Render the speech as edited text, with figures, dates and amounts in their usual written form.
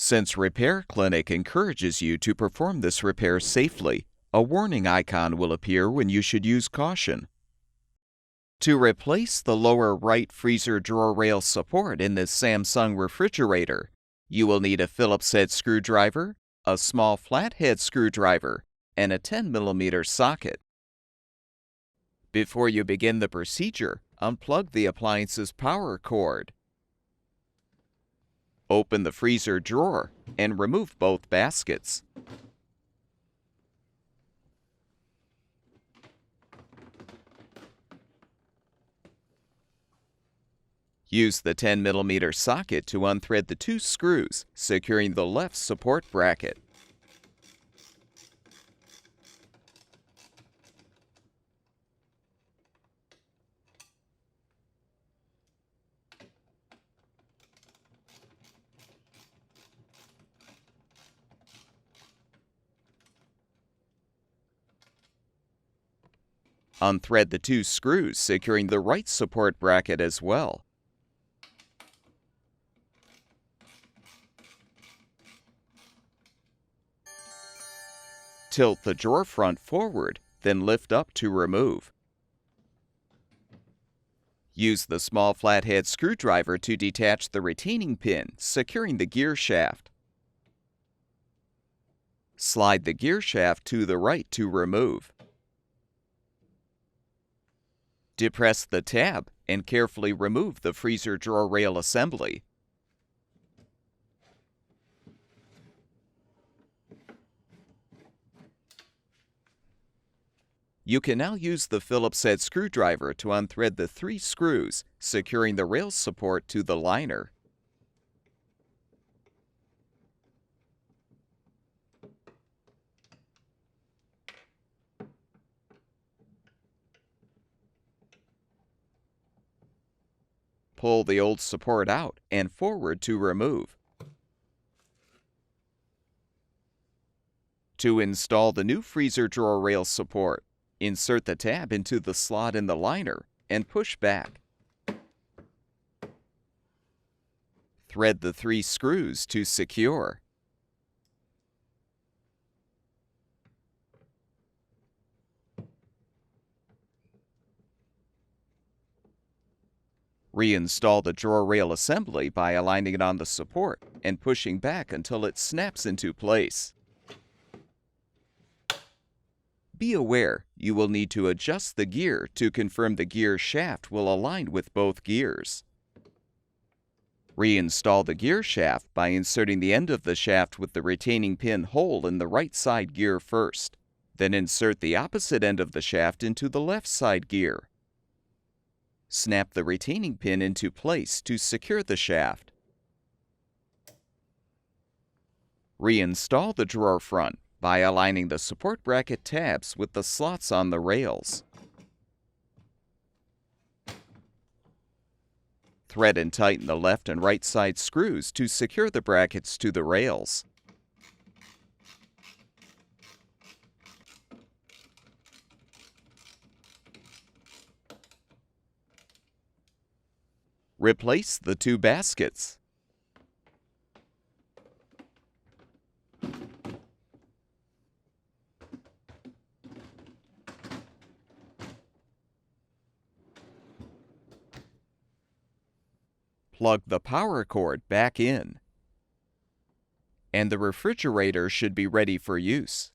Since Repair Clinic encourages you to perform this repair safely, a warning icon will appear when you should use caution. To replace the lower right freezer drawer rail support in this Samsung refrigerator, you will need a Phillips head screwdriver, a small flathead screwdriver, and a 10mm socket. Before you begin the procedure, unplug the appliance's power cord. Open the freezer drawer and remove both baskets. Use the 10mm socket to unthread the 2 screws, securing the left support bracket. Unthread the 2 screws, securing the right support bracket as well. Tilt the drawer front forward, then lift up to remove. Use the small flathead screwdriver to detach the retaining pin, securing the gear shaft. Slide the gear shaft to the right to remove. Depress the tab and carefully remove the freezer drawer rail assembly. You can now use the Phillips head screwdriver to unthread the 3 screws, securing the rail support to the liner. Pull the old support out and forward to remove. To install the new freezer drawer rail support, insert the tab into the slot in the liner and push back. Thread the 3 screws to secure. Reinstall the drawer rail assembly by aligning it on the support and pushing back until it snaps into place. Be aware you will need to adjust the gear to confirm the gear shaft will align with both gears. Reinstall the gear shaft by inserting the end of the shaft with the retaining pin hole in the right side gear first. Then insert the opposite end of the shaft into the left side gear. Snap the retaining pin into place to secure the shaft. Reinstall the drawer front by aligning the support bracket tabs with the slots on the rails. Thread and tighten the left and right side screws to secure the brackets to the rails. Replace the 2 baskets. Plug the power cord back in, and the refrigerator should be ready for use.